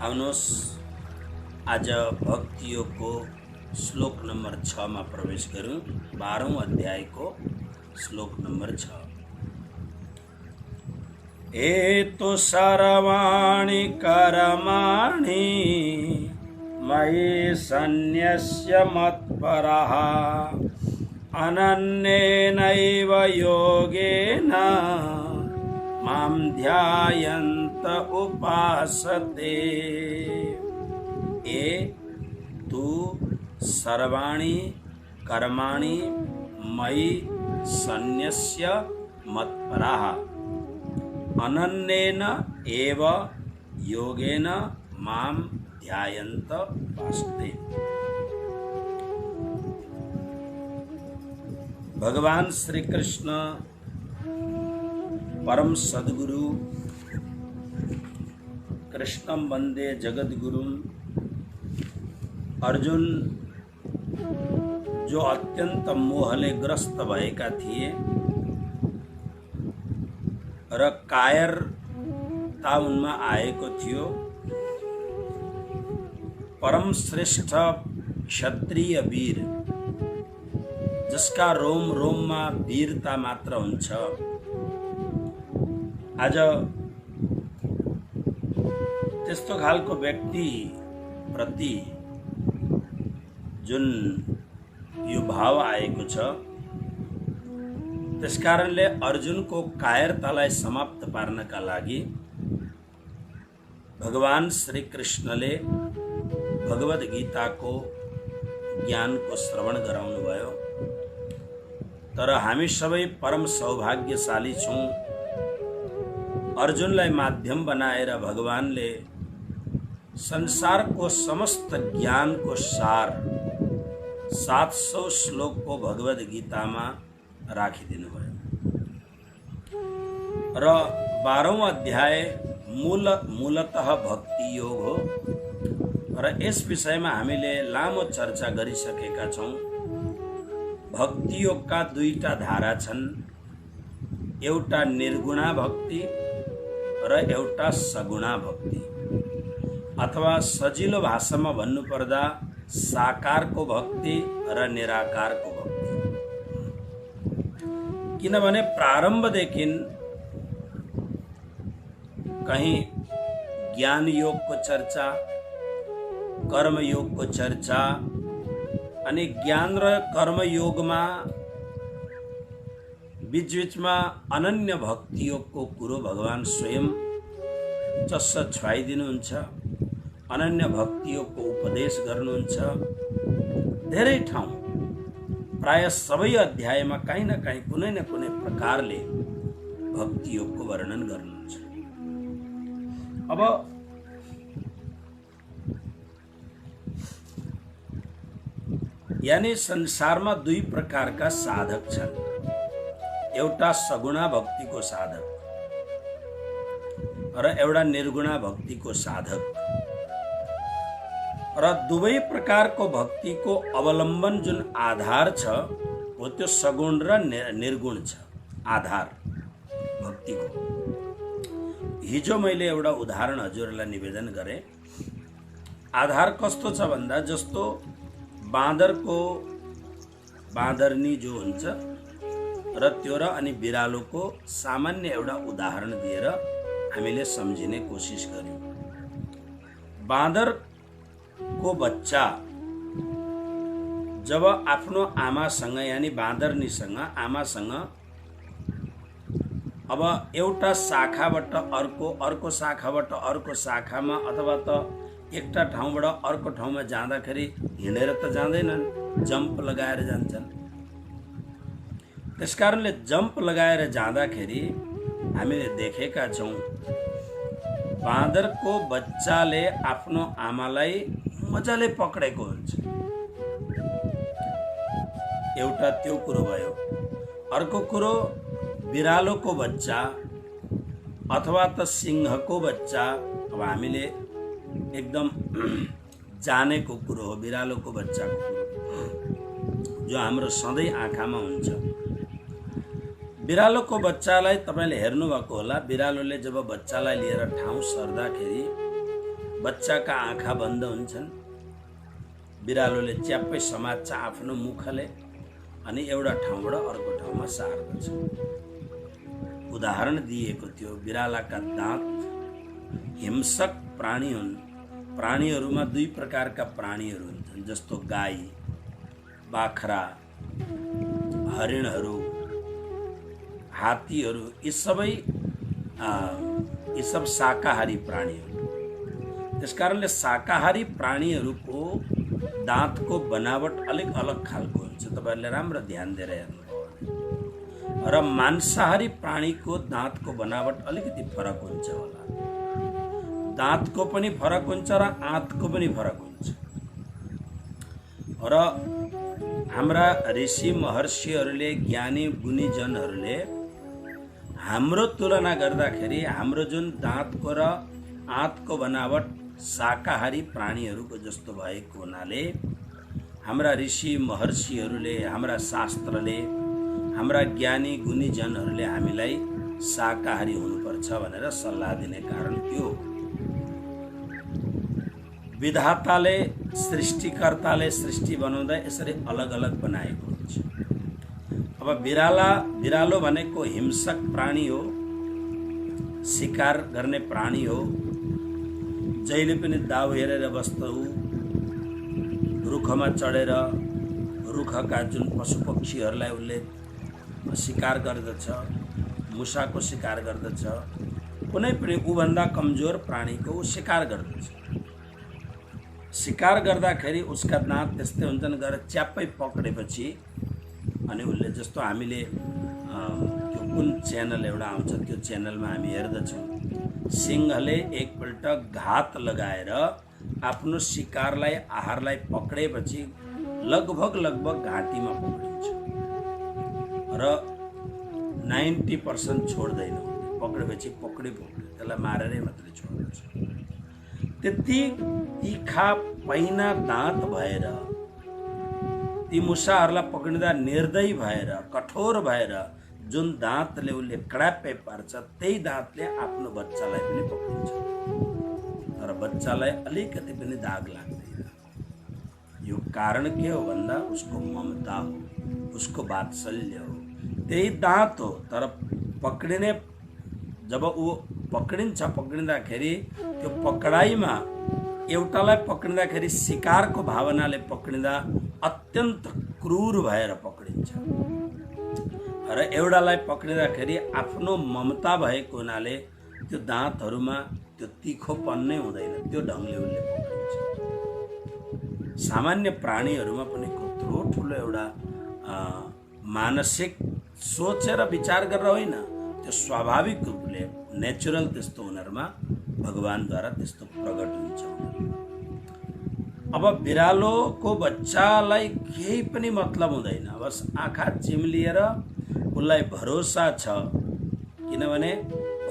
आउनुहोस् आज भक्ति योग को श्लोक नंबर 6 में प्रवेश करूं। 12औं अध्याय को श्लोक नंबर 6। एतु सर्वाणि कर्माणि मयि सन्न्यस्य मत्परः अनन्येनैव योगेन मां ध्यायन्त उपासते। ए तु सर्वाणि कर्माणि मयि सन्न्यस्य मत्परः अनन्येन एव योगेन मां ध्यायन्त उपासते। भगवान श्री कृष्ण परम सद्गुरु कृष्णं वंदे जगद्गुरुं अर्जुन जो अत्यंत मोहले ग्रस्त भएका थिए र कायरता उनमा आएको थियो। परम श्रेष्ठ क्षत्रिय वीर जसका रोम रोममा वीरता मात्र हुन्छ, आज त्यस्तो खालको व्यक्ति प्रति जुन यो भाव आएको छ, त्यसकारणले अर्जुनको कायरतालाई समाप्त पार्नका लागि भगवान श्री कृष्णले भगवद गीताको ज्ञानको श्रवण गराउनु भयो। तर हामी सबै परम सौभाग्यशाली छौं। अर्जुनलाई माध्यम बनाएर भगवानले संसारको समस्त ज्ञानको सार 700 श्लोकको भगवद गीतामा राखिदिनु भयो र 12औं अध्याय मूलतः भक्ति योग हो र यस विषयमा हामीले लामो चर्चा गरिसकेका छौं। भक्ति योगका दुईटा धारा छन्, एउटा निर्गुणा भक्ति र एउटा सगुणा भक्ति, अथवा सजिलो भाषामा भन्नुपर्दा साकारको भक्ति र निराकारको भक्ति। किनभने प्रारम्भदेखि कहीं ज्ञान योगको चर्चा, कर्म योगको चर्चा अनि ज्ञान र कर्म योगमा बीच-बीचमा अनन्य भक्ति योगको कुरो भगवान स्वयं चस्स छुवाइदिनुहुन्छ। अनन्य भक्ति योगको उपदेश गर्नुहुन्छ। धेरै ठाउँ प्राय सबै अध्यायमा कहीं न कहीं कुनै न कुनै प्रकारले भक्ति योगको वर्णन गर्नुहुन्छ। अब यानी संसारमा दुई प्रकारका साधक छन्, एउटा सगुणा भक्तिको साधक र एउटा निर्गुणा भक्तिको साधक। र दुवै प्रकारको भक्तिको अवलम्बन जुन आधार छ हो त्यो सगुण र निर्गुण छ। आधार भक्तिको हिजो मैले एउटा उदाहरण हजुरलाई निवेदन गरे। आधार कस्तो छ भन्दा जस्तो बाँदरनी जो हुन्छ र त्यो र अनि बिरालोको सामान्य एउटा उदाहरण दिएर हामीले सम्झिने कोसिस गर्यौं। बाँदरको बच्चा जब आफ्नो आमासँग यानी बाँदरनीसँग आमासँग अब एउटा शाखाबाट अर्को शाखाबाट अर्को शाखामा अथवा त एकटा ठाउँबाट अर्को ठाउँमा जाँदाखेरि हिँडेर त जाँदैनन्, जम्प लगाएर जान्छन्। त्यसकारणले जम्प लगाएर जाँदाखेरि हामीले देखेका छौं बाँदरको बच्चाले आफ्नो आमालाई मजाले पक्रेको हुन्छ। एउटा त्यो कुरो भयो। अर्को कुरो बिरालोको बच्चा अथवा त सिंहको बच्चा, अब हामीले एकदम जानेको कुरो हो बिरालोको बच्चाको कुरो जो हाम्रो सधैँ आँखामा हुन्छ। बिरालोको बच्चालाई तपाईले हेर्नु भएको होला। बिरालोले जब बच्चालाई लिएर ठाउँ सर्दाखेरि बच्चाका आँखा बन्द हुन्छन्, बिरालोले च्याप्पै समात्छ आफ्नो मुखले अनि एउटा ठाउँबाट अर्को ठाउँमा सार्दछ। उदाहरण दिएको थियो, बिरालाका दाँत हिंसक प्राणी हुन्। प्राणीहरूमा दुई प्रकारका प्राणीहरू हुन्छन्, जस्तो गाई, बाख्रा, हरिणहरू, हात्तीहरू, यी सब शाकाहारी प्राणी हुन्। त्यसकारणले शाकाहारी प्राणीहरूको दाँतको बनावट अलिक अलग खालको हुन्छ, तपाईहरुले राम्रो ध्यान दिएर हेर्नुभयो भने। र मांसाहारी प्राणीको दाँतको बनावट अलिकति फरक हुन्छ होला। दाँतको पनि फरक हुन्छ र आँतको पनि फरक हुन्छ। र हाम्रा ऋषि महर्षिहरूले, ज्ञानी गुणीजनहरूले हाम्रो तुलना गर्दाखेरि हाम्रो जुन दाँतको र आँतको बनावट शाकाहारी प्राणीहरूको जस्तो भएको हुनाले हाम्रा ऋषि महर्षिहरूले, हाम्रा शास्त्रले, हाम्रा ज्ञानी गुणीजनहरूले हामीलाई शाकाहारी हुनुपर्छ भनेर सल्लाह दिने कारण त्यो हो। विधाताले, सृष्टिकर्ताले सृष्टि बनाउँदा यसरी अलग अलग बनाएको हुन्छ। अब बिरालो भनेको हिंसक प्राणी हो, शिकार गर्ने प्राणी हो। जहिले पनि दाउ हेरेर बस्दो, रुखमा चढेर रुखका जुन पशु पक्षीहरूलाई उसले शिकार गर्दछ, मुसाको शिकार गर्दछ। कुनै पनि ऊभन्दा कमजोर प्राणीको ऊ शिकार गर्दछ। शिकार गर्दाखेरि उसका दाँत त्यस्तै हुन्छन्, गएर च्याप्पै पक्रेपछि अनि उसले, जस्तो हामीले त्यो कुन च्यानल एउटा आउँछ त्यो च्यानलमा हामी हेर्दछौँ, सिंहले एकपल्ट घात लगाएर आफ्नो शिकारलाई, आहारलाई पक्रेपछि लगभग घाँटीमा पक्रिन्छ र 90% छोड्दैन। पक्रेपछि पक्रे त्यसलाई मारेरै मात्रै छोड्दछ। त्यति तीखा पहिना दाँत भएर, ती मुसाहरूलाई पक्रिँदा निर्दयी भएर, कठोर भएर जुन दाँतले उसले कडाप्पै पार्छ, त्यही दाँतले आफ्नो बच्चालाई पनि पक्रिन्छ। तर बच्चालाई अलिकति पनि दाग लाग्दैन। यो कारण के हो भन्दा उसको ममता हो, उसको वात्सल्य हो। त्यही दाँत हो, तर पक्रिने, जब ऊ पक्रिँदाखेरि त्यो पकडाइमा एउटालाई पक्रिँदाखेरि शिकारको भावनाले पक्रिँदा अत्यन्त क्रूर भएर पक्रिन्छ र एउटालाई पक्रिँदाखेरि आफ्नो ममता भएको हुनाले त्यो दाँतहरूमा त्यो तीखोपन नै हुँदैन, त्यो ढङ्गले उसले पक्रिन्छ। सामान्य प्राणीहरूमा पनि कत्रो ठुलो एउटा मानसिक सोचेर विचार गरेर होइन, त्यो स्वाभाविक रूपले नेचुरल त्यस्तो उनीहरूमा भगवानद्वारा त्यस्तो प्रकट हुन्छ। अब बिरालोको बच्चालाई केही पनि मतलब हुँदैन, बस आँखा चिम्लिएर उसलाई भरोसा छ। किनभने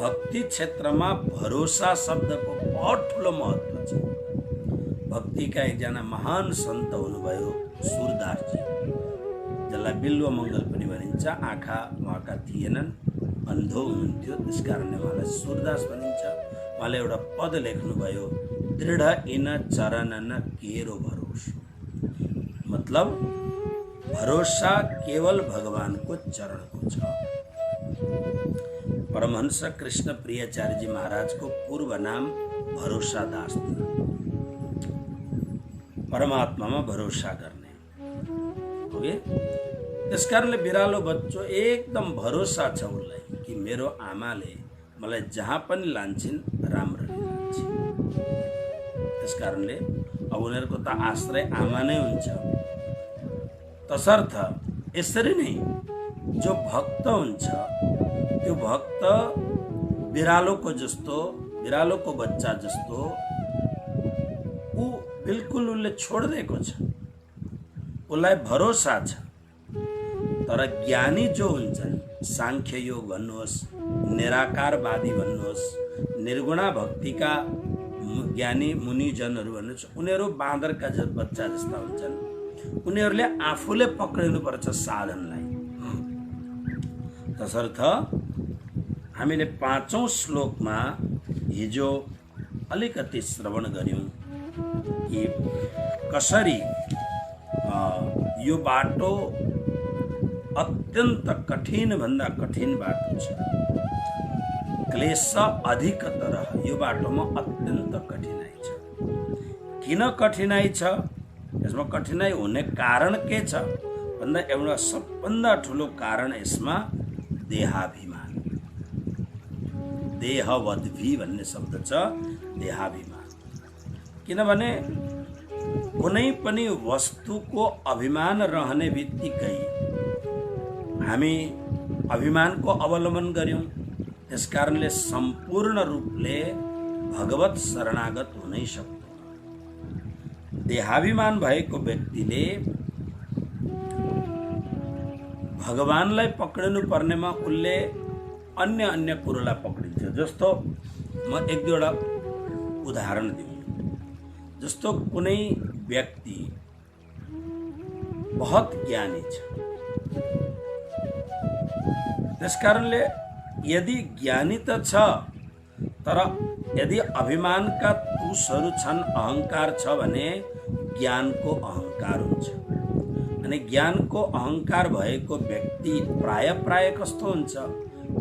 भक्ति क्षेत्रमा भरोसा शब्दको बहुत ठुलो महत्त्व छ। भक्तिका एकजना महान सन्त हुनुभयो सुरदासजी, जसलाई बिल्व मङ्गल पनि भनिन्छ। आँखा उहाँका थिएनन्, अन्धो हुनुहुन्थ्यो, त्यसकारणले उहाँलाई सुरदास भनिन्छ। उहाँले एउटा पद लेख्नुभयो, दृढ इन चरण न केरो भरोसा। मतलब भरोसा केवल भगवानको चरणको छ। परमहंस कृष्ण प्रियाचार्यजी महाराजको पूर्व नाम भरोसा दास थियो। परमात्मामा भरोसा गर्ने हो। त्यसकारणले बिरालो बच्चो एकदम भरोसा छ उसलाई कि मेरो आमाले मलाई जहाँ पनि लान्छन् राम्ररी लान्छन्। त्यसकारणले अब उनीहरूको त आश्रय आमा नै हुन्छ। तसर्थ यसरी नै जो भक्त हुन्छ त्यो भक्त बिरालोको जस्तो, बिरालोको बच्चा जस्तो ऊ बिल्कुल उसले छोडिदिएको छ, उसलाई भरोसा छ। तर ज्ञानी जो हुन्छन्, सांख्य योग भन्नुहोस्, निराकारवादी भन्नुहोस्, निर्गुणा भक्तिका ज्ञानी मुनिजनहरू भन्नुहोस्, उनीहरू बाँदरका बच्चा जस्ता हुन्छन्। उनीहरूले आफूले पक्रिनुपर्छ साधनलाई। तसर्थ हामीले 5औं श्लोकमा हिजो अलिकति श्रवण गर्यौं कि कसरी यो बाटो अत्यन्त कठिन भन्दा कठिन बाटो छ। क्लेश अधिकतर यो बाटोमा अत्यन्त कठिनाइ छ। किन कठिनाइ छ, यसमा कठिनाइ हुने कारण के छ भन्दा एउटा सबभन्दा ठुलो कारण यसमा देहाभिमान, देहवद्भि भन्ने शब्द छ, देहाभिमान। किनभने कुनै पनि वस्तुको अभिमान रहने बित्तिकै हामी अभिमानको अवलम्बन गर्यौं। त्यस कारणले सम्पूर्ण रूपले भगवत शरणागत हुनै सक्दैन। देहाभिमान भएको व्यक्तिले भगवानलाई पक्रिनु पर्नेमा उसले अन्य अन्य कुरोलाई पक्रिन्छ। जस्तो म एक दुईवटा उदाहरण दिउँ। जस्तो कुनै व्यक्ति बहुत ज्ञानी छ, त्यस कारणले यदि ज्ञानी त छ तर यदि अभिमानका तुसहरू छन्, अहंकार छ भने ज्ञानको अहंकार हुन्छ। अनि ज्ञानको अहंकार भएको व्यक्ति प्राय कस्तो हुन्छ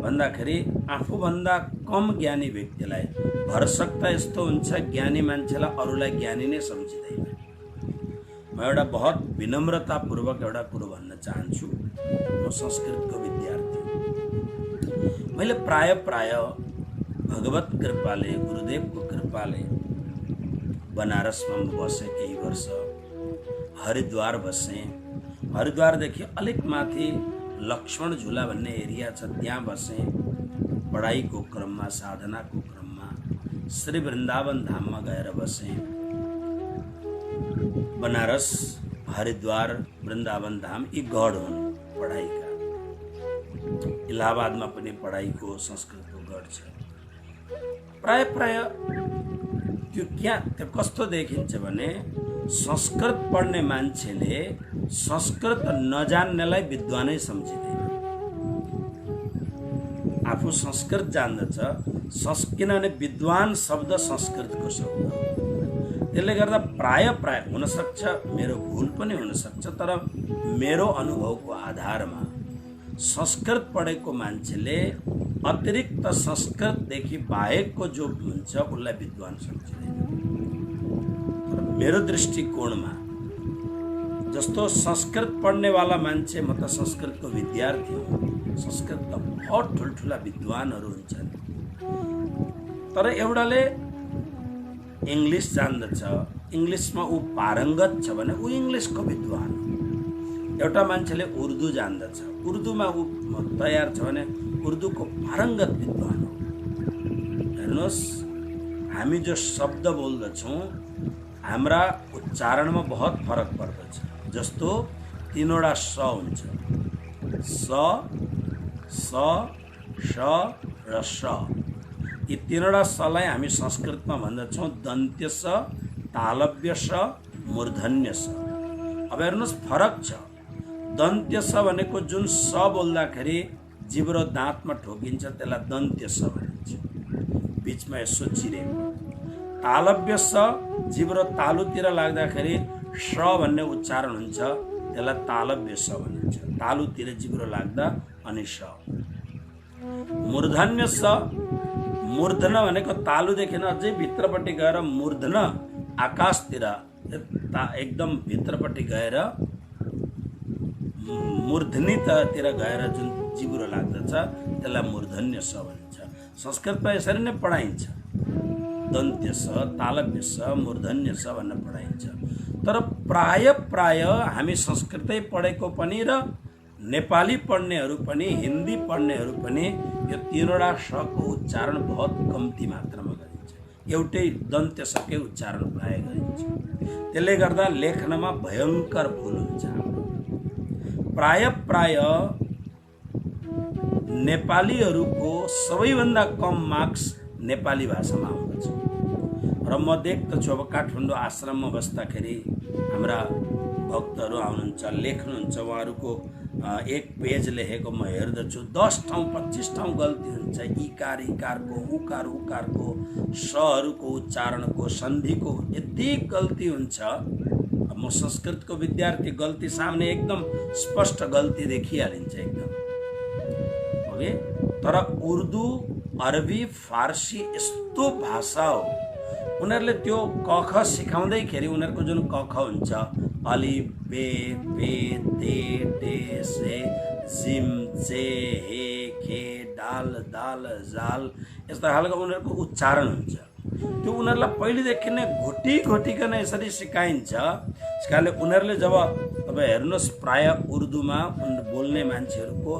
भन्दाखेरि आफूभन्दा कम ज्ञानी व्यक्तिलाई भरसक्ता यस्तो हुन्छ, ज्ञानी मान्छेलाई अरूलाई ज्ञानी नै सम्झिँदैन। म एउटा बहुत विनम्रतापूर्वक एउटा कुरो भन्न चाहन्छु। म संस्कृतको विद्यार्थी, मैले प्राय भगवत कृपाले, गुरुदेवको कृपाले बनारसमा बसेँ केही वर्ष, हरिद्वार बसेँ। हरिद्वारदेखि अलिक माथि लक्ष्मण झुला भन्ने एरिया छ, त्यहाँ बसेँ। पढाइको क्रममा, साधनाको क्रममा श्री वृन्दावन धाममा गएर बसेँ। बनारस, हरिद्वार, वृन्दावन धाम यी गढ हुन् पढाइका। इलाहाबादमा पनि पढाइको संस्कृतको गढ छ। प्राय त्यो कस्तो देखिन्छ भने संस्कृत पढ्ने मान्छेले संस्कृत नजान्नेलाई विद्वानै सम्झिँदैन। आफू संस्कृत जान्दछ, किनभने विद्वान शब्द संस्कृतको शब्द हो। त्यसले गर्दा प्राय हुनसक्छ, मेरो भुल पनि हुनसक्छ, तर मेरो अनुभवको आधारमा संस्कृत पढेको मान्छेले अतिरिक्त संस्कृतदेखि बाहेकको जो हुन्छ उसलाई विद्वान सम्झिँदैन। तर मेरो दृष्टिकोणमा जस्तो संस्कृत पढ्नेवाला मान्छे, म त संस्कृतको विद्यार्थी हुँ, संस्कृतका बहुत ठुल्ठुला विद्वानहरू हुन्छन्। तर एउटाले इङ्ग्लिस जान्दछ, इङ्ग्लिसमा ऊ पारङ्गत छ भने ऊ इङ्ग्लिसको विद्वान हो। एउटा मान्छेले उर्दू जान्दछ, उर्दूमा ऊ तयार छ भने उर्दूको पारङ्गत विद्वान हो। हेर्नुहोस्, हामी जो शब्द बोल्दछौँ हाम्रा उच्चारणमा बहुत फरक पर्दछ। जस्तो तीनवटा स हुन्छ, स, श र स। यी तीनवटा सलाई हामी संस्कृतमा भन्दछौँ दन्त्य स, तालव्य स, मूर्धन्य स। अब हेर्नुहोस् फरक छ। दन्त्य स भनेको जुन स बोल्दाखेरि जिब्रो दाँतमा ठोकिन्छ त्यसलाई दन्त्य स भनिन्छ, बिचमा यसो चिरेको। तालव्य स जिब्रो तालुतिर लाग्दाखेरि स भन्ने उच्चारण हुन्छ, त्यसलाई तालव्य स भनिन्छ, तालुतिर जिब्रो लाग्दा अनि स। मूर्धन्य स, मूर्धन भनेको तालुदेखि अझै भित्रपट्टि गएर मूर्धन आकाशतिर एकदम भित्रपट्टि गएर मूर्धनीतिर गएर जुन जिब्रो लाग्दछ त्यसलाई मूर्धन्य स भनिन्छ। संस्कृतमा यसरी नै पढाइन्छ, दन्त्य स, तालव्य स, मूर्धन्य स भनेर पढाइन्छ। तर प्राय हामी संस्कृतै पढेको पनि र नेपाली पढ्नेहरू पनि, हिन्दी पढ्नेहरू पनि यो तीनवटा शको उच्चारण बहुत कम्ती मात्रामा गरिन्छ। एउटै दन्त्य सकै उच्चारण प्राय गरिन्छ। त्यसले गर्दा लेख्नमा भयङ्कर भुल हुन्छ। प्राय नेपालीहरूको सबैभन्दा कम मार्क्स नेपाली भाषामा आउँदछ। र म देख्दछु अब काठमाडौँ आश्रममा बस्दाखेरि हाम्रा भक्तहरू आउनुहुन्छ, लेख्नुहुन्छ, उहाँहरूको एक पेज लेखेको म हेर्दछु 10 ठाउँ 25 ठाउँ गल्ती हुन्छ। इकार इकारको, उकार उकारको, सहरूको उच्चारणको, सन्धिको यति गल्ती हुन्छ। म संस्कृतको विद्यार्थी, गल्ती सामने एकदम स्पष्ट गल्ती देखिहालिन्छ एकदम। ओके, तर उर्दू, अरबी, फारसी यस्तो भाषा हो, उनीहरूले त्यो कख सिकाउँदैखेरि उनीहरूको जुन कख हुन्छ, अलिफ बे पे ते टे से जिम जे हे खे डाल दाल जाल यस्ता खालको उनीहरूको उच्चारण हुन्छ। त्यो उनीहरूलाई पहिलेदेखि नै घोटी घोटिकन यसरी सिकाइन्छ। त्यस कारणले उनीहरूले जब तपाईँ हेर्नुहोस्, प्राय उर्दूमा बोल्ने मान्छेहरूको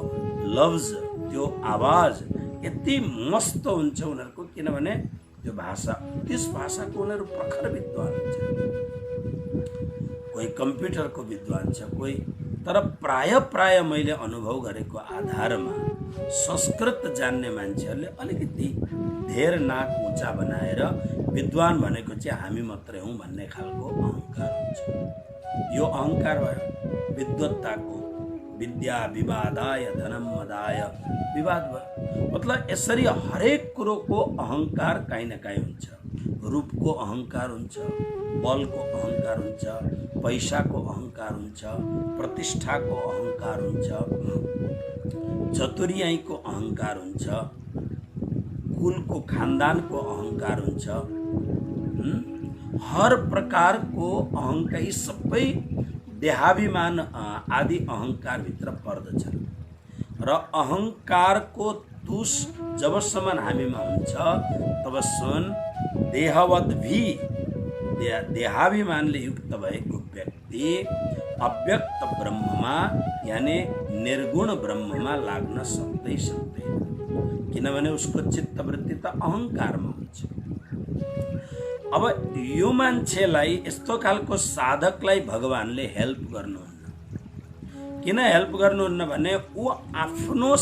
लफ्ज, त्यो आवाज यति मस्त हुन्छ उनीहरूको, किनभने त्यो भाषा, त्यस भाषाको उनीहरू प्रखर विद्वान हुन्छ। कोही कम्प्युटरको विद्वान छ, कोही, तर प्राय मैले अनुभव गरेको आधारमा संस्कृत जान्ने मान्छेहरूले अलिकति धेर नाक उँचा बनाएर विद्वान भनेको चाहिँ हामी मात्रै हौँ भन्ने खालको अहङ्कार हुन्छ। यो अहङ्कार भयो विद्वत्ताको। विद्या विवादाय धनम मदाय विवाद भयो। मतलब यसरी हरेक कुरोको अहङ्कार काहीँ न काहीँ हुन्छ। रूपको अहङ्कार हुन्छ, बलको अहङ्कार हुन्छ, पैसाको अहङ्कार हुन्छ, प्रतिष्ठाको अहङ्कार हुन्छ, चतुर्याइको अहङ्कार हुन्छ, कुलको खानदानको अहङ्कार हुन्छ। हर प्रकारको अहङ्कार, यी सबै देहाभिमान आदि अहङ्कारभित्र पर्दछ। र अहङ्कारको तुस जबसम्म हामीमा हुन्छ तबसम्म देहवत भी, देहाभिमानले युक्त भएको व्यक्ति अव्यक्त ब्रह्ममा यानि निर्गुण ब्रह्ममा लाग्न सक्दैन, किनभने उसको चित्तवृत्ति त अहङ्कारमा हुन्छ। अब यो मान्छेलाई, यस्तो खालको साधकलाई भगवानले हेल्प गर्नुहुन्न। किन हेल्प गर्नुहुन्न भने ऊ आफ्नो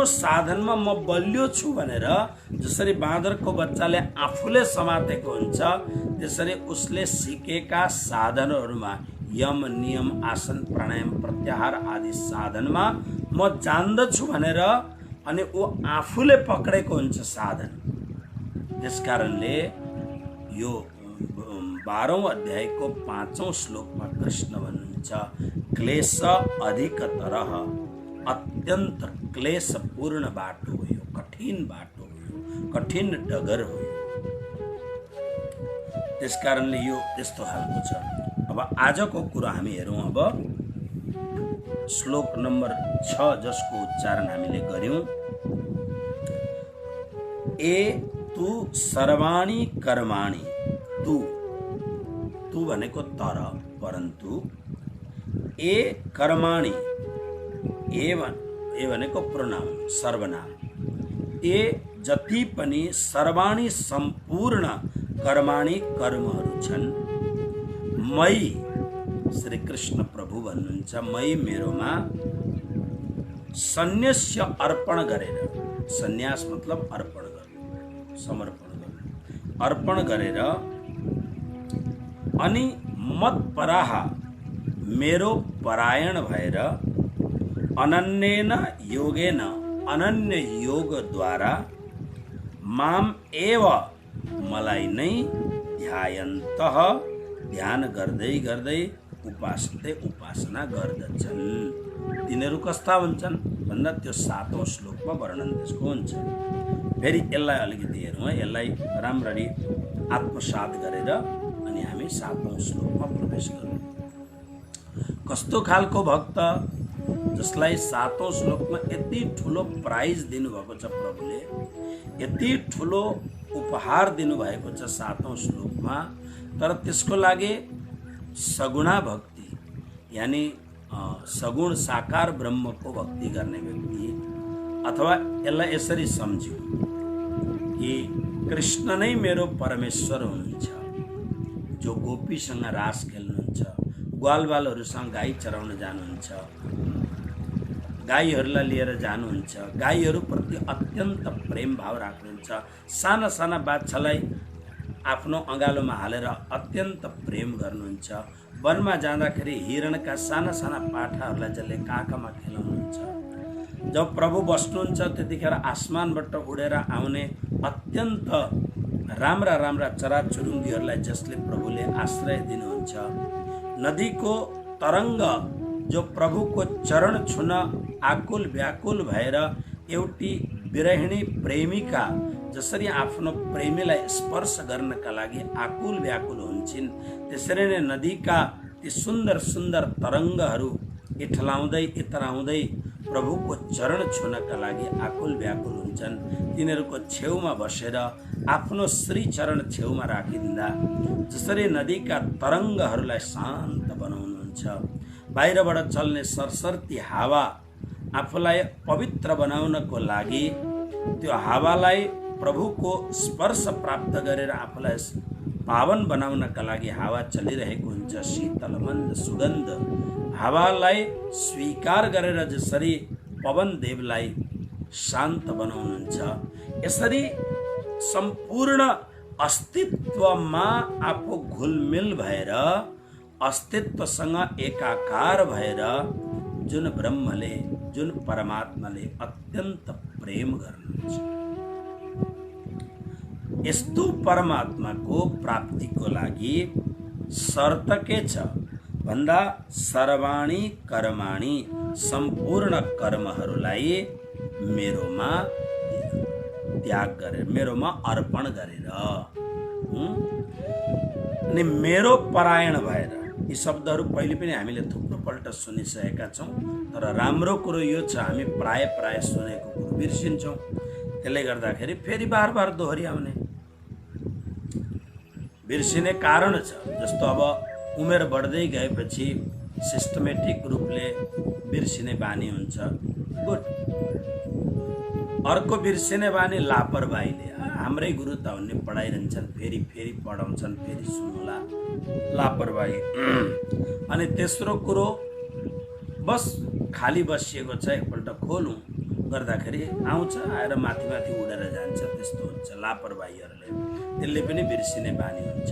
साधनमा म बलियो छु भनेर, जसरी बाँदरको बच्चाले आफूले समातेको हुन्छ त्यसरी उसले सिकेका साधनहरूमा, यम नियम आसन प्राणायाम प्रत्याहार आदि साधनमा म जान्दछु भनेर अनि ऊ आफूले पक्रेको हुन्छ साधन। त्यसकारणले यो 12औं अध्यायको 5औं श्लोकमा कृष्ण भन्नुहुन्छ, क्लेश अधिकतरः, अत्यन्त क्लेशपूर्ण बाटो हो यो, कठिन बाटो हो यो, कठिन डगर हो यो। त्यसकारणले यो यस्तो खालको छ। अब आजको कुरा हामी हेरौँ। अब श्लोक नम्बर 6 जसको उच्चारण हामीले गर्यौं, ए तु सर्वाणी कर्माणि, तु भनेको तर, परन्तु ए कर्माणि, ए भनेको प्रोनाउन सर्वनाम, ए जति पनि सर्वाणी सम्पूर्ण कर्माणि कर्महरू छन्, मै श्री कृष्ण प्रभु भन्नुहुन्छ, मै मेरोमा सन्यास्य अर्पण गरेर, सन्यास मतलब अर्पण गर्नु, समर्पण गर्नु, अर्पण गरेर अनि मत पराह मेरो परायण भएर, अनन्येन योगेन अनन्य योगद्वारा माम एव मलाई नै ध्यायन्तः ध्यान गर्दै गर्दै उपासते उपासना गर्दछन्। तिनीहरू कस्ता हुन्छन् भन्दा त्यो 7औं श्लोकमा वर्णन त्यसको हुन्छ। फेरि यसलाई अलिकति हेरौँ है, यसलाई राम्ररी आत्मसात गरेर अनि हामी 7औं श्लोकमा प्रवेश गरौँ। कस्तो खालको भक्त जसलाई 7औं श्लोकमा यति ठुलो प्राइज दिनुभएको छ प्रभुले, यति ठुलो उपहार दिनुभएको छ 7औं श्लोकमा, तर त्यसको लागि सगुणा भक्ति यानी सगुण साकार ब्रह्मको भक्ति गर्ने व्यक्ति, अथवा यसलाई यसरी सम्झ्यौँ कि कृष्ण नै मेरो परमेश्वर हुनुहुन्छ, जो गोपीसँग रास खेल्नुहुन्छ, ग्वालबालहरूसँग गाई चराउन जानुहुन्छ, गाईहरूलाई लिएर जानुहुन्छ, गाईहरूप्रति अत्यन्त प्रेम भाव राख्नुहुन्छ, साना साना बाच्छालाई आफ्नो अँगालोमा हालेर अत्यन्त प्रेम गर्नुहुन्छ, वनमा जाँदाखेरि हिरणका साना साना पाठाहरूलाई जसले काखमा खेलाउनुहुन्छ। जब प्रभु बस्नुहुन्छ त्यतिखेर आसमानबाट उडेर आउने अत्यन्त राम्रा राम्रा चराचुरुङ्गीहरूलाई जसले प्रभुले आश्रय दिनुहुन्छ। नदीको तरङ्ग जो प्रभुको चरण छुन आकुल व्याकुल भएर एउटी विरहिणी प्रेमिका जसरी आफ्नो प्रेमीलाई स्पर्श गर्नका लागि आकुल व्याकुल हुन्छन्, त्यसरी नै नदीका ती सुन्दर सुन्दर तरङ्गहरू इठलाउँदै इतराउँदै प्रभुको चरण छुनका लागि आकुल व्याकुल हुन्छन्। तिनीहरूको छेउमा बसेर आफ्नो श्री चरण छेउमा राखिदिँदा जसरी नदीका तरङ्गहरूलाई शान्त बनाउनुहुन्छ। बाहिरबाट चल्ने सरसर्ती हावा आफूलाई पवित्र बनाउनको लागि त्यो हावालाई प्रभुको स्पर्श प्राप्त गरेर आफूलाई पावन बनाउनका लागि हावा चलिरहेको हुन्छ। शीतल मन्द सुगन्ध हावालाई स्वीकार गरेर जसरी पवन देवलाई शान्त बनाउनुहुन्छ, यसरी सम्पूर्ण अस्तित्वमा आफू घुलमिल भएर अस्तित्वसँग एकाकार भएर जुन ब्रह्मले जुन परमात्माले अत्यन्त प्रेम गर्नुहुन्छ, यस्तो परमात्माको प्राप्तिको लागि शर्त के छ भन्दा सर्वाणी कर्माणी सम्पूर्ण कर्महरूलाई मेरोमा त्याग गरेर मेरोमा अर्पण गरेर अनि मेरो परायण भएर। यी शब्दहरू पहिले पनि हामीले थुप्रोपल्ट सुनिसकेका छौँ, तर राम्रो कुरो यो छ हामी प्राय सुनेको कुरो बिर्सिन्छौँ। त्यसले गर्दाखेरि फेरि बार बार दोहोऱ्याउने बिर्सिने कारण छ। जस्तो अब उमेर बढ्दै गएपछि सिस्टमेटिक रूपले बिर्सिने बानी हुन्छ, गुड। अर्को बिर्सिने बानी लापरवाहीले, हाम्रै गुरु त भन्ने पढाइरहन्छन्, फेरि पढाउँछन्, फेरि सुन्नुला, लापरवाही। अनि तेस्रो कुरो बस खाली बसिएको छ, एकपल्ट खोलौँ गर्दाखेरि आउँछ, आएर माथि उडेर जान्छ, त्यस्तो हुन्छ लापरवाहीहरूले। त्यसले पनि बिर्सिने बानी हुन्छ।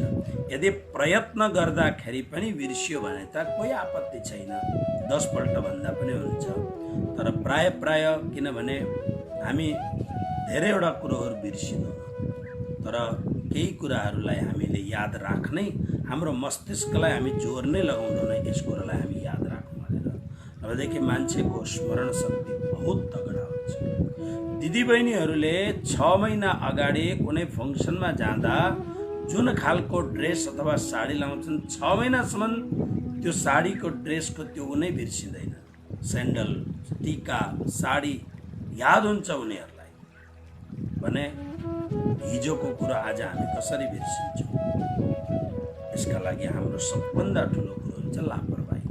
यदि प्रयत्न गर्दाखेरि पनि बिर्सियो भने त कोही आपत्ति छैन, 10 पल्ट भन्दा पनि हुन्छ। तर प्राय किनभने हामी धेरैवटा कुरोहरू बिर्सिँदैनौँ, तर केही कुराहरूलाई हामीले याद राख्नै हाम्रो मस्तिष्कलाई हामी जोर नै लगाउँदैनौँ, यस कुरालाई हामी याद राखौँ भनेर। अबदेखि मान्छेको स्मरण शक्ति बहुत तगडा हुन्छ। दिदीबहिनीहरूले 6 महिना अगाडि कुनै फङ्सनमा जाँदा जुन खालको ड्रेस अथवा साडी लाउँछन्, 6 महिनासम्म त्यो साडीको ड्रेसको त्यो नै बिर्सिँदैन। स्यान्डल, टिका, साडी याद हुन्छ उनीहरूलाई भने हिजोको कुरा आज हामी कसरी बिर्सिन्छौँ। यसका लागि हाम्रो सबभन्दा ठुलो कुरो हुन्छ लापरवाही।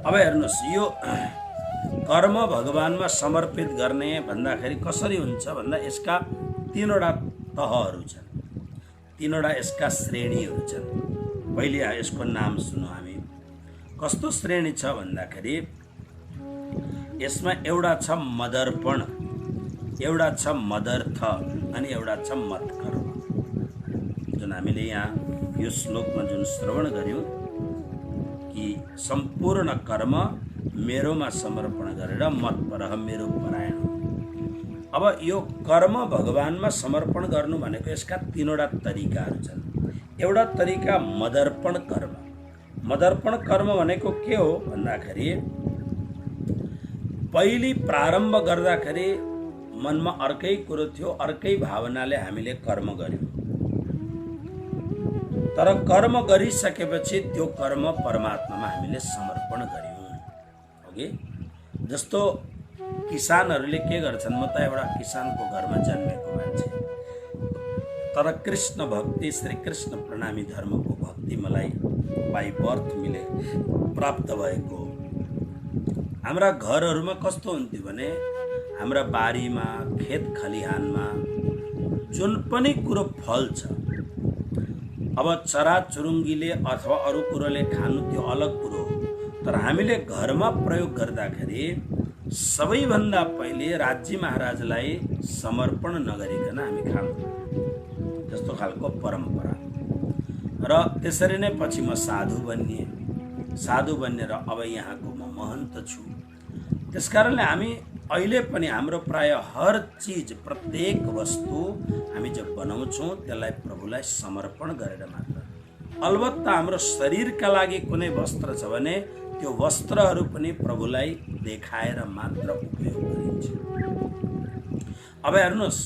अब हेर्नुहोस्, यो कर्म भगवानमा समर्पित गर्ने भन्दाखेरि कसरी हुन्छ भन्दा यसका 3वटा तहहरू छन्, 3वटा यसका श्रेणीहरू छन्। पहिले यसको नाम सुनौँ हामी। कस्तो श्रेणी छ भन्दाखेरि यसमा एउटा छ मदर्पण, एउटा छ मदर्थ अनि एउटा छ मतकर्म। जुन हामीले यहाँ यो श्लोकमा जुन श्रवण गर्यौँ कि सम्पूर्ण कर्म मेरोमा समर्पण गरेर मतपरह मेरो परायण। अब यो कर्म भगवानमा समर्पण गर्नु भनेको यसका 3वटा तरिकाहरू छन्। एउटा तरिका मदर्पण कर्म। मदर्पण कर्म भनेको के हो भन्दाखेरि पहिले प्रारम्भ गर्दाखेरि मनमा अर्कै कुरो थियो, अर्कै भावनाले हामीले कर्म गर्यौँ। तर कर्म गरिसकेपछि त्यो कर्म परमात्मामा हामीले समर्पण गर्यौँ। ओके, जस्तो किसानहरूले के गर्छन्, म त एउटा किसानको घरमा जन्मेको मान्छे, तर कृष्ण भक्ति श्री कृष्ण प्रणामी धर्मको भक्ति मलाई बाई बर्थ प्राप्त भएको। हाम्रा घरहरूमा कस्तो हुन्थ्यो भने हाम्रा बारीमा खेत खलिहानमा जुन पनि कुरो फल्छ, अब चराचुरुङ्गीले अथवा अरू कुरोले खानु त्यो अलग कुरो हो, तर हामीले घरमा प्रयोग गर्दाखेरि सबैभन्दा पहिले राज्य महाराजलाई समर्पण नगरिकन हामी खान्छौँ, जस्तो खालको परम्परा। र त्यसरी नै पछि म साधु बनिएँ। साधु बनेर अब यहाँको म महन्त छु। त्यसकारणले हामी अहिले पनि हाम्रो प्राय हर चिज, प्रत्येक वस्तु हामी जब बनाउँछौँ त्यसलाई प्रभुलाई समर्पण गरेर मात्र। अलबत्ता हाम्रो शरीरका लागि कुनै वस्त्र छ भने त्यो वस्त्रहरू पनि प्रभुलाई देखाएर मात्र उपयोग गरिन्छ। अब हेर्नुहोस्,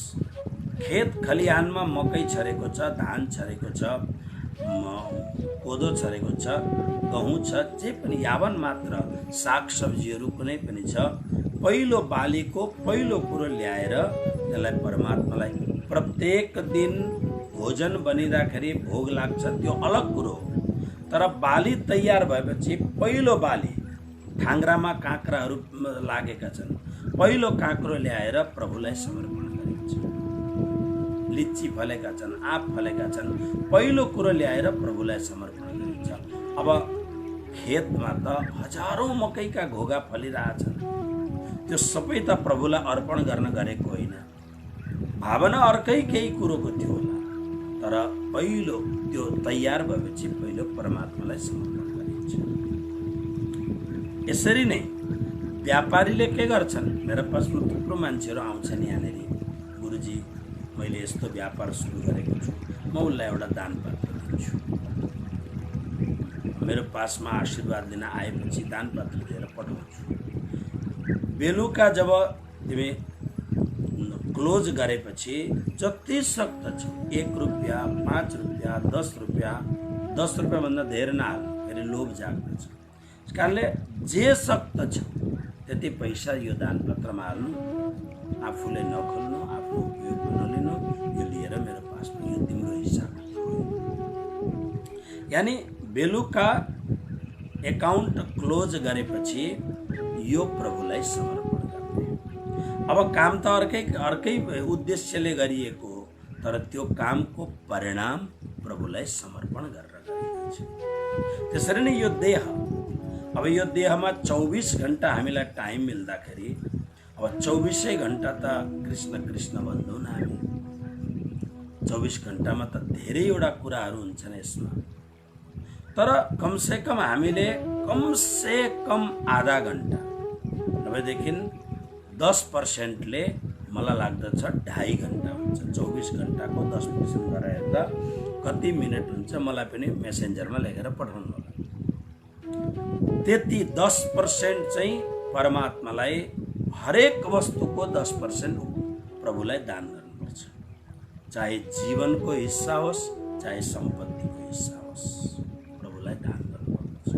खेत खलिहानमा मकै छरेको छ, धान छरेको छ, कोदो छरेको छ, गहुँ छ, जे पनि यावन मात्र सागसब्जीहरू कुनै पनि छ, पहिलो बालीको पहिलो कुरो ल्याएर त्यसलाई परमात्मालाई प्रत्येक दिन भोजन बनिँदाखेरि भोग लाग्छ, त्यो अलग कुरो हो। तर बाली तयार भएपछि पहिलो बाली, ठाङ्ग्रामा काँक्राहरू लागेका छन्, पहिलो काँक्रो ल्याएर प्रभुलाई समर्पण गरिन्छ। लिच्ची फलेका छन्, आँप फलेका छन्, पहिलो कुरो ल्याएर प्रभुलाई समर्पण गरिन्छ। अब खेतमा त हजारौँ मकैका घोगा फलिरहेछन्, त्यो सबै त प्रभुलाई अर्पण गर्न गरेको होइन। भावना अर्कै केही कुरोको थियो होला, तर पहिलो त्यो तयार भएपछि पहिलो परमात्मालाई समर्पण गरिन्छ। यसरी नै व्यापारीले के गर्छन्? मेरो पासमा थुप्रो मान्छेहरू आउँछन् यहाँनिर, गुरुजी मैले यस्तो व्यापार सुरु गरेको छु, म उसलाई एउटा दान पात्र दिन्छु। मेरो पासमा आशीर्वाद लिन आएपछि दान पात्र दिएर पठाउँछु। बेलुका जब तिमी क्लोज गरेपछि जति सक्दो छ 1 रुपियाँ, 5 रुपियाँ, 10 रुपियाँ, 10 रुपियाँभन्दा धेरै नहाल, फेरि लोभ जाग्दछ। त्यस कारणले जे सक्दो छ त्यति पैसा यो दान पत्रमा हाल्नु, आफूले नखोल्नु, आफ्नो उपयोगमा नलिनु, यो लिएर मेरो पासमा यो तिम्रो हिसाब। यानी बेलुका एकाउन्ट क्लोज गरेपछि यो प्रभुलाई समर्पण गर्ने। अब काम त अर्कै उद्देश्यले गरिएको हो, तर त्यो कामको परिणाम प्रभुलाई समर्पण गरेर गरिएको छ। त्यसरी नै यो देह, अब यो देहमा 24 घण्टा हामीलाई टाइम मिल्दाखेरि अब 24 घण्टा त कृष्ण कृष्ण भन्दैनौँ न हामी। 24 घण्टामा त धेरैवटा कुराहरू हुन्छन् यसमा, तर कमसेकम हामीले कमसेकम आधा घण्टा, नभएदेखि 10%ले मलाई लाग्दछ 2.5 घण्टा हुन्छ। 24 घण्टाको 10% गरेर हेर्दा कति मिनट हुन्छ मलाई पनि मेसेन्जरमा लेखेर पठाउनु होला। त्यति 10% चाहिँ परमात्मालाई, हरेक वस्तुको 10% प्रभुलाई दान गर्नुपर्छ। चाहे जीवनको हिस्सा होस्, चाहे सम्पत्तिको हिस्सा होस्, प्रभुलाई दान गर्नुपर्छ।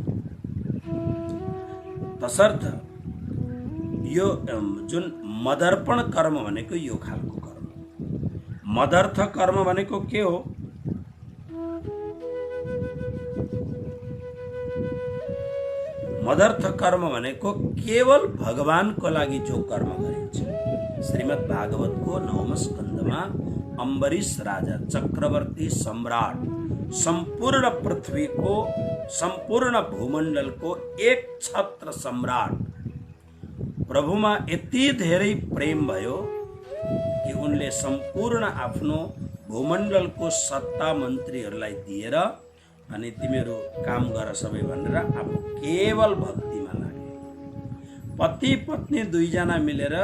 तसर्थ यो जुन मदर्पण कर्म भनेको यो खालको कर्म। मदर्थ कर्म भनेको के हो? मदर्थ कर्म भनेको केवल भगवानको लागि जो कर्म गरिन्छ। श्रीमद् भागवतको 9औं स्कन्धमा अम्बरीश राजा, चक्रवर्ती सम्राट, सम्पूर्ण पृथ्वीको, सम्पूर्ण भूमण्डलको एक छत्र सम्राट, प्रभुमा यति धेरै प्रेम भयो कि उनले सम्पूर्ण आफ्नो भूमण्डलको सत्ता मन्त्रीहरूलाई दिएर अनि तिमीहरू काम गर सबै भनेर आफू केवल भक्तिमा लागे। पति पत्नी दुईजना मिलेर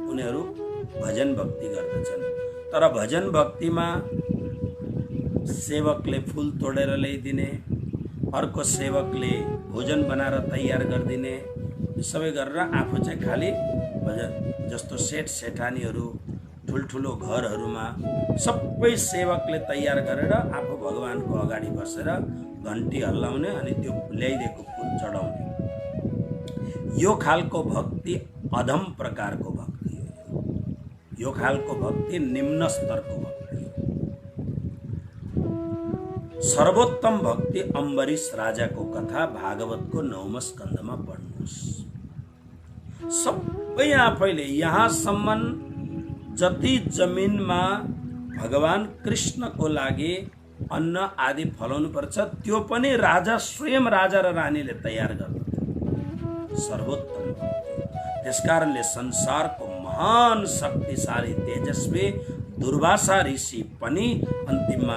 उनीहरू भजन भक्ति गर्दछन्, तर भजन भक्तिमा सेवकले फुल तोडेर ल्याइदिने, अर्को सेवकले भोजन बनाएर तयार गरिदिने, सबै गरेर आफू चाहिँ खालि भजन, जस्तो सेठ सेठानीहरू ठुल्ठुलो घरहरूमा सबै सेवकले तयार गरेर आफू भगवानको अगाडि बसेर घन्टी हल्लाउने अनि त्यो ल्याइदिएको फुल चढाउने, यो खालको भक्ति अधम प्रकारको भक्ति हो। यो खालको भक्ति निम्न स्तरको भक्ति हो। सर्वोत्तम भक्ति अम्बरीश राजाको कथा भागवतको 9औं स्कन्धमा पढ्नुहोस्। सबै आफैले यहाँसम्म जति जमिनमा भगवान कृष्णको लागि अन्न आदि फलाउनु पर्छ त्यो पनि राजा स्वयं राजा र रानीले तयार गर्दथे। सर्वोत्तम भक्ति। त्यसकारणले संसारको महान शक्तिशाली तेजस्वी दुर्वासा ऋषि पनि अन्तिममा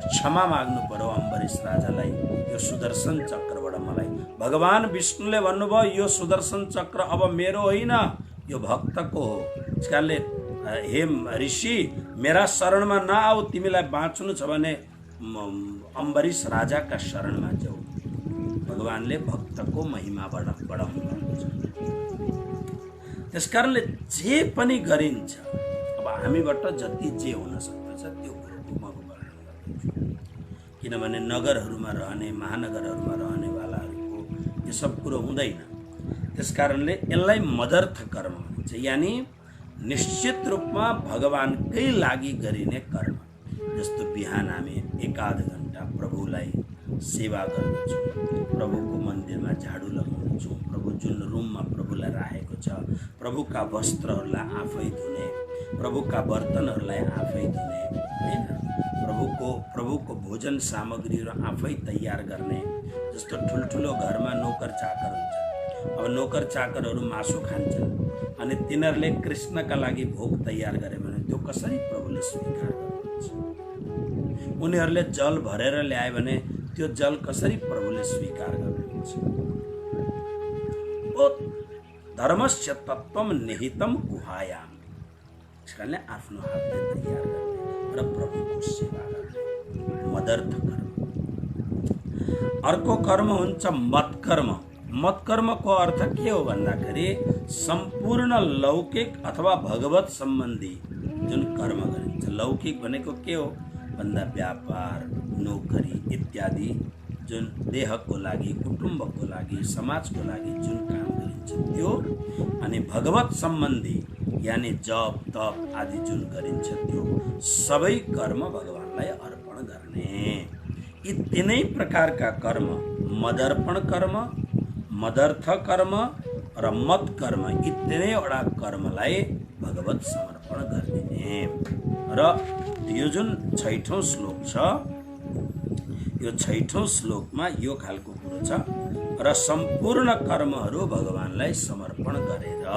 क्षमा माग्नु पर्यो अम्बरीश राजालाई, यो सुदर्शन चक्रबाट मलाई। भगवान विष्णुले भन्नुभयो यो सुदर्शन चक्र अब मेरो होइन, यो भक्तको हो। त्यसकारणले हे ऋषि, मेरा शरणमा नआऊ, तिमीलाई बाँच्नु छ भने अम्बरीश राजाका शरणमा जाऊ। भगवानले भक्तको महिमा बढाउनुहुन्छ। त्यसकारणले जे पनि गरिन्छ, अब हामीबाट जति जे हुन सक्दछ त्यो कुरोको म वर्णन गर्छु। किनभने नगरहरूमा रहने, महानगरहरूमा रहनेवालाहरूको यो सब कुरो हुँदैन। त्यसकारणले यसलाई मदर्थ कर्म भनिन्छ, यानि निश्चित रूपमा भगवानकै लागि गरिने कर्म। जस्तो बिहान हामी 1-आध घन्टा प्रभुलाई सेवा गर्दछौँ, प्रभुको मन्दिरमा झाडु लगाउँछौँ, प्रभु जुन रुममा प्रभुलाई राखेको छ प्रभुका वस्त्रहरूलाई आफै धुने, प्रभुका बर्तनहरूलाई आफै धुने, होइन, प्रभुको भोजन सामग्रीहरू आफै तयार गर्ने। जस्तो ठुल्ठुलो घरमा नोकर चाकर हुन्छ, अब नोकर चाकरहरू मासु खान्छन् अनि तिनीहरूले कृष्णका लागि भोग तयार गरे भने त्यो कसरी प्रभुले स्वीकार गर्नुहुन्छ? उनीहरूले जल भरेर ल्याए भने त्यो जल कसरी प्रभुले स्वीकार गर्नुहुन्छ? ओ धर्मस्य तत्त्वम निहितम गुहायाम। त्यसकारणले आफ्नो हातले तयार गर्ने र प्रभुको सेवा गर्ने मदर्थ कर्म। अर्को कर्म हुन्छ मत्कर्म। मत्कर्मको अर्थ के हो भन्दाखेरि सम्पूर्ण लौकिक अथवा भगवत सम्बन्धी जुन कर्म गरिन्छ। लौकिक भनेको के हो भन्दा व्यापार, नोकरी इत्यादि जुन देहको लागि, कुटुम्बको लागि, समाजको लागि जुन काम गरिन्छ त्यो, अनि भगवत सम्बन्धी यानि जप तप आदि जुन गरिन्छ त्यो सबै कर्म भगवानलाई अर्पण गर्ने। यी तीनै प्रकारका कर्म, मदर्पण कर्म, मदर्थ कर्म र मत कर्म, यी तीनैवटा कर्मलाई भगवत समर्पण गरिदिने। र यो जुन 6औं श्लोक छ, यो 6औं श्लोकमा यो खालको कुरो छ, र सम्पूर्ण कर्महरू भगवानलाई समर्पण गरेर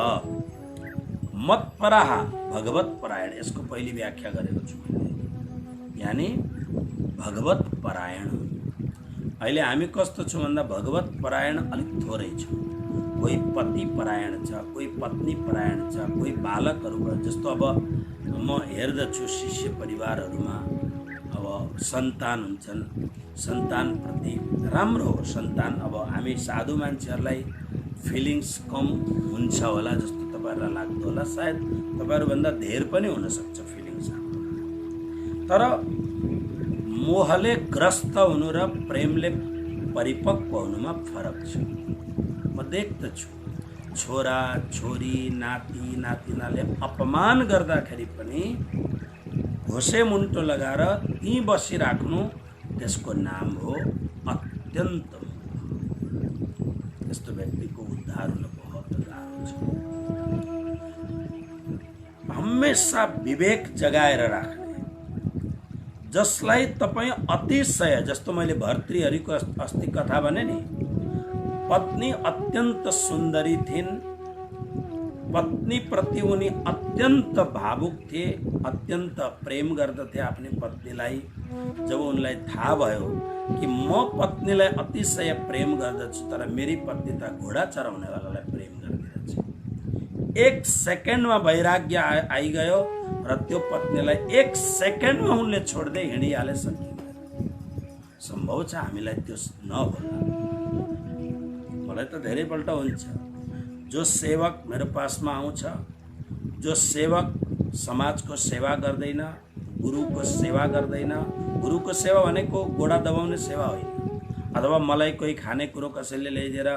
मतपराह भगवत परायण, यसको पहिली व्याख्या गरेको छु मैले, यानि भगवत परायण। अहिले हामी कस्तो छौँ भन्दा भगवत परायण अलिक थोरै छौँ। कोही पति परायण छ, कोही पत्नी परायण छ, कोही बालकहरू। जस्तो अब म हेर्दछु शिष्य परिवारहरूमा अब सन्तान हुन्छन्, सन्तानप्रति राम्रो हो सन्तान। अब हामी साधु मान्छेहरूलाई फिलिङ्स कम हुन्छ होला जस्तो तपाईँहरूलाई लाग्दो होला, सायद तपाईँहरूभन्दा धेर पनि हुनसक्छ फिलिङ्स। तर मोहले ग्रस्त हुनु र प्रेमले परिपक्व हुनुमा फरक छ। म देख्दछु छोरा छोरी नाति नातिनाले अपमान गर्दाखेरि पनि घोसे मुन्टो लगाएर ती बसिराख्नु, त्यसको नाम हो अत्यन्त मूर्ख। यस्तो व्यक्तिको उद्धार हुन बहुत गाह्रो छ। हमेशा विवेक जगाएर राख्ने, जसलाई तपाईँ अतिशय, जस्तो मैले भर्तृहरिको अस्ति कथा भने नि, पत्नी अत्यन्त सुन्दरी थिइन्, पत्नी प्रति उनी अत्यन्त भावुक थिए, अत्यन्त प्रेम गर्दथे आफ्नी पत्नीलाई। जब उनलाई थाहा भयो कि म पत्नीलाई अतिशय प्रेम गर्दछु तर मेरी पत्नी त घोडा चराउनेवालालाई प्रेम गर्दिरहेछ, 1 सेकेन्डमा वैराग्य आइगयो र त्यो पत्नीलाई 1 सेकेन्डमा उनले छोड्दै हिँडिहाले, सकिँदैन। सम्भव छ हामीलाई त्यो नहोला, मलाई त धेरैपल्ट हुन्छ। जो सेवक मेरो पासमा आउँछ, जो सेवक समाजको सेवा गर्दैन, गुरुको सेवा गर्दैन, गुरुको सेवा भनेको गोडा दबाउने सेवा होइन, अथवा मलाई कोही खाने कुरो कसैले ल्याइदिएर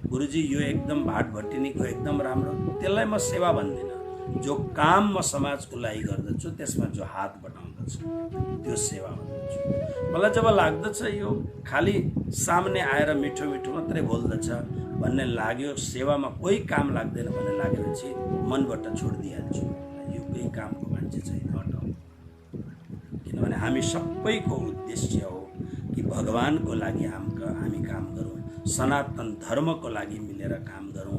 गुरुजी यो एकदम भाटभट्टिनीको एकदम राम्रो, त्यसलाई म सेवा भन्दिनँ। जो काम म समाजको लागि गर्दछु त्यसमा जो हात बटाउँदछु त्यो सेवा भन्दछु। मलाई जब लाग्दछ यो खालि सामने आएर मिठो मिठो मात्रै बोल्दछ भन्ने लाग्यो, सेवामा कोही काम लाग्दैन भन्ने लागेपछि मनबाट छोडिदिइहाल्छु, यो कोही कामको मान्छे छैन, हटाऊ। किनभने हामी सबैको उद्देश्य हो कि भगवानको लागि हामी काम गरौँ, सनातन धर्मको लागि मिलेर काम गरौँ,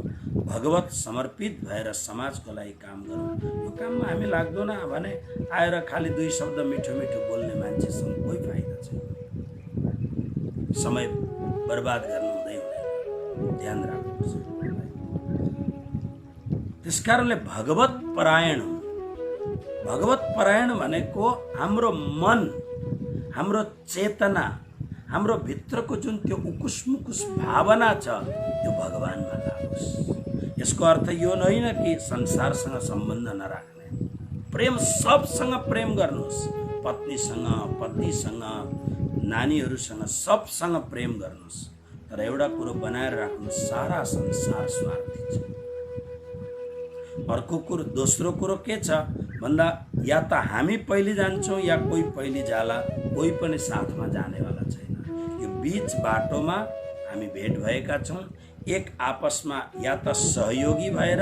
भगवत समर्पित भएर समाजको लागि काम गरौँ। यो काममा हामी लाग्दो न भने आएर खालि 2 शब्द मिठो मिठो बोल्ने मान्छेसँग कोही फाइदा छैन। समय बर्बाद गर्नु हुँदैन, ध्यान राख्नुपर्छ। त्यसकारणले भगवत परायण भनेको हाम्रो मन, हाम्रो चेतना, हाम्रो भित्रको जुन त्यो उकुस मुकुस भावना छ त्यो भगवानमा लागोस्। यसको अर्थ यो होइन कि संसारसँग सम्बन्ध नराख्ने, प्रेम सबसँग प्रेम गर्नुहोस्, पत्नीसँग, पतिसँग, नानीहरूसँग, सबसँग प्रेम गर्नुहोस्। तर एउटा कुरो बनाएर राख्नुहोस्, सारा संसार स्वार्थी छ। अर्को कुरो, दोस्रो कुरो के छ भन्दा या त हामी पहिले जान्छौँ या कोही पहिले जाला, कोही पनि साथमा जानेवाला छैन। यो बीच बाटोमा हामी भेट भएका छौँ। एक आपसमा या त सहयोगी भएर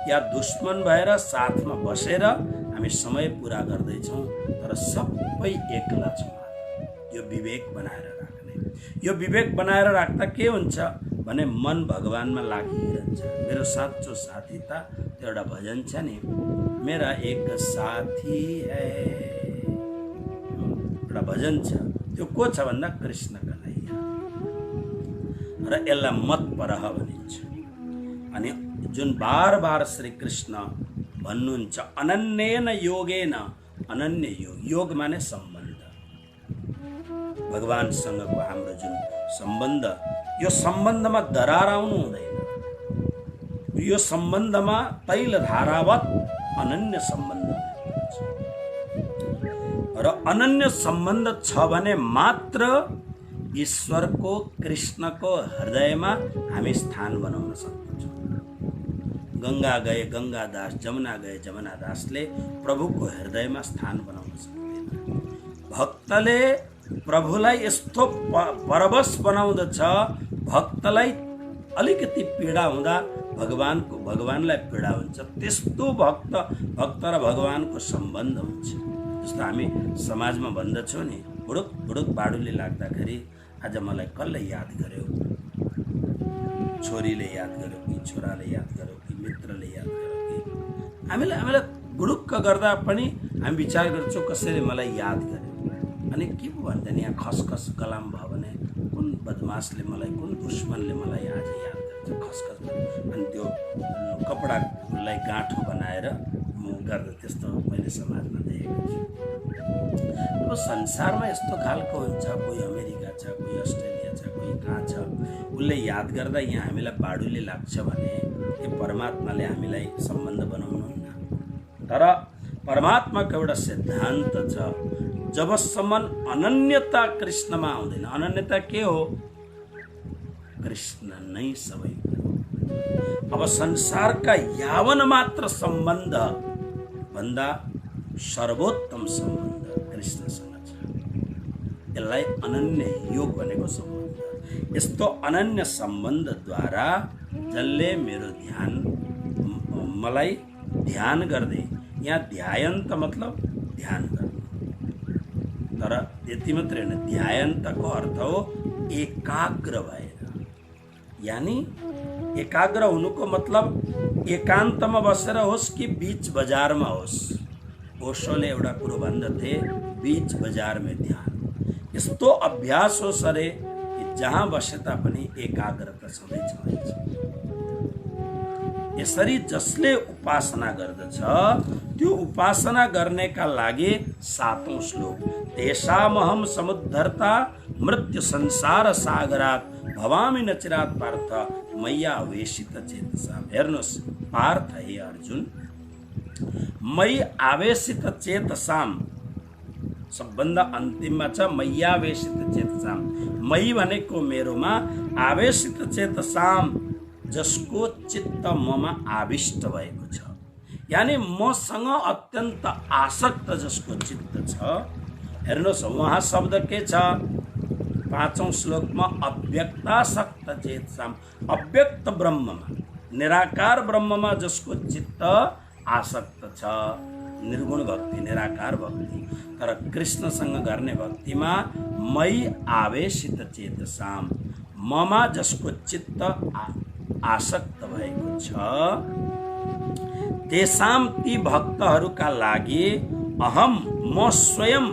या दुश्मन भएर साथमा बसेर हामी समय पुरा गर्दैछौँ, तर सबै एक्ला छौँ। यो विवेक बनाएर राख्ने, यो विवेक बनाएर राख्दा के हुन्छ भने मन भगवानमा लागिरहन्छ। मेरो साँचो साथी त त्यो एउटा भजन छ नि, मेरा एक साथी है, एउटा भजन छ। त्यो को छ भन्दा कृष्ण कन्हैया, र यसलाई मत परह भनिन्छ। अनि जुन बार बार श्री कृष्ण भन्नुहुन्छ अनन्येन योगेन, अनन्य योग, योग माने सम्बन्ध, भगवानसँगको हाम्रो जुन सम्बन्ध, यो सम्बन्धमा दरार आउनु हुँदैन। यो सम्बन्धमा तैल धारावत अनन्य सम्बन्ध छ। र अनन्य सम्बन्ध छ भने मात्र ईश्वरको, कृष्णको हृदयमा हामी स्थान बनाउन सक्छौँ। गंगा गए गंगादास, जमुना गए जमुनादासले प्रभुको हृदयमा स्थान बनाउन सक्दैन। भक्तले प्रभुलाई यस्तो परवश बनाउँदछ, भक्तलाई अलिकति पीडा हुँदा भगवानलाई पीडा हुन्छ। त्यस्तो भक्त र भगवानको सम्बन्ध हुन्छ। जस्तो हामी समाजमा भन्दछौँ नि, बुडुक बाडुले लाग्दाखेरि आज मलाई कसले याद गर्यो, छोरीले याद गर्यो कि छोराले याद गर्यो कि मित्रले याद गर्यो कि, हामीलाई बुडुक्क गर्दा पनि हामी विचार गर्छौँ कसैले मलाई याद गर्यो। अनि के पो भन्छ नि, यहाँ खसखस कलाम भयो भने कुन बदमासले मलाई, कुन दुश्मनले मलाई आज याद गर्छ, खसखस। अनि त्यो कपडालाई गाँठो बनाएर गर्दा त्यस्तो मैले समाजमा देखेको छु। अब संसारमा यस्तो खालको हुन्छ, कोही अमेरिका छ, कोही अस्ट्रेलिया छ, कोही कहाँ छ, उसले याद गर्दा यहाँ हामीलाई बाडुले लाग्छ भने यो परमात्माले हामीलाई सम्बन्ध बनाउनुहुन्न। तर परमात्माको एउटा सिद्धान्त छ, जबसम्म अनन्यता कृष्णमा आउँदैन। अनन्यता के हो? कृष्ण नै सबै। अब संसारका यावन मात्र सम्बन्ध भन्दा सर्वोत्तम सम्बन्ध कृष्णसँग छ। यसलाई अनन्य योग भनेको सम्बन्ध। यस्तो अनन्य सम्बन्धद्वारा जसले मेरो ध्यान, मलाई ध्यान गर्दै, यहाँ ध्यायन्त मतलब ध्यान गर्नु, तर यति मात्रै होइन, ध्यायन्तको अर्थ हो एकाग्र भएर। यानी एकाग्र हुनुको मतलब एकान्तमा बसेर होस् कि बीच बजारमा होस्। ओशोले एउटा कुरो भन्दथे, बीच बजारमा ध्यान। यस्तो अभ्यास होस् अरे कि जहाँ बसे तापनि एकाग्रता सधैँ छँदैछ। यसरी जसले उपासना गर्दछ त्यो उपासना गर्नेका लागि 7औं श्लोक, तेषामहं समुद्धर्ता मृत्यु संसार सागरात् भवामि न चिरात् पार्थ मैया आवेशित चेतसा। हेर्नुहोस् पार्थ, हे अर्जुन, मई आवेशित चेतसाम, सबभन्दा अन्तिममा छ मैयावेशित चेतसाम। मई भनेको मेरोमा, आवेशित चेतसाम जसको चित्त ममा आविष्ट भएको छ, यानी मसँग अत्यन्त आसक्त जसको चित्त छ। हेर्नुहोस् वहाँ शब्द के छ 5औं श्लोकमा, अव्यक्तासक्त चेतसाम। अव्यक्त ब्रह्ममा, निराकार ब्रह्ममा जसको चित्त आसक्त छ, निर्गुण भक्ति, निराकार भक्ति। तर कृष्णसँग गर्ने भक्तिमा मई आवेशित चेतसाम, ममा जसको चित्त आसक्त भएको छ तेसाम ती भक्तहरूका लागि अहम म स्वयं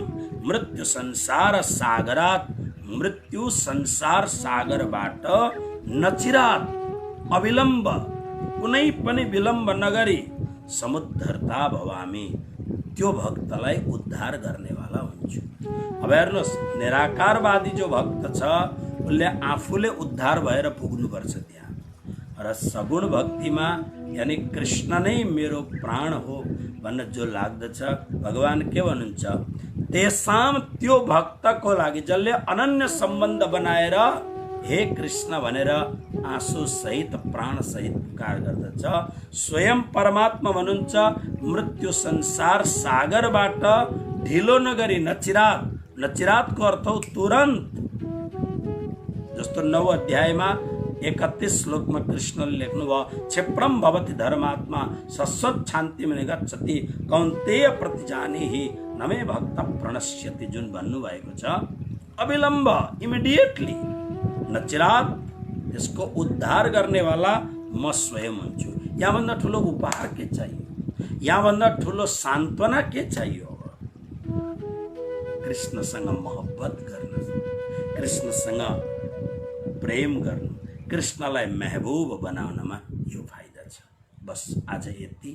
मृत्यु संसार सागरात मृत्यु संसार सागरबाट नचिरात अविलम्ब कुनै पनि विलम्ब नगरी समुद्धरता भवामी त्यो भक्तलाई उद्धार गर्नेवाला हुन्छु। अब हेर्नुहोस्, निराकारवादी जो भक्त छ उसले आफूले उद्धार भएर पुग्नुपर्छ त्यहाँ, र सगुण भक्तिमा यानी कृष्ण नै मेरो प्राण हो भन्न जो लाग्दछ, भगवान के भन्नुहुन्छ, तेसाम त्यो भक्तको लागि जसले अनन्य सम्बन्ध बनाएर हे कृष्ण भनेर आँसु सहित प्राण सहित पुकार गर्दछ, स्वयं परमात्मा भन्नुहुन्छ मृत्यु संसार सागरबाट ढिलो नगरी नचिरात, नचिरातको अर्थ हो तुरन्त। जस्तो 9 अध्यायमा 31 श्लोकमा कृष्णले लेख्नुभयो, क्षिप्रम भवति धर्मात्मा शश्वत शान्ति गच्छति कौन्तेय प्रतिजानीहि नमे भक्त प्रणश्यति, जुन भन्नुभएको छ अविलम्ब इमिडिएटली नचिरात यसको उद्धार गर्नेवाला म स्वयं हुन्छु। यहाँभन्दा ठुलो उपहार के चाहियो, यहाँभन्दा ठुलो सान्त्वना के चाहियो। कृष्णसँग मोहब्बत गर्नु, कृष्णसँग प्रेम गर्नु, कृष्णलाई महबूब बनाउनमा यो फाइदा छ। बस आज यति।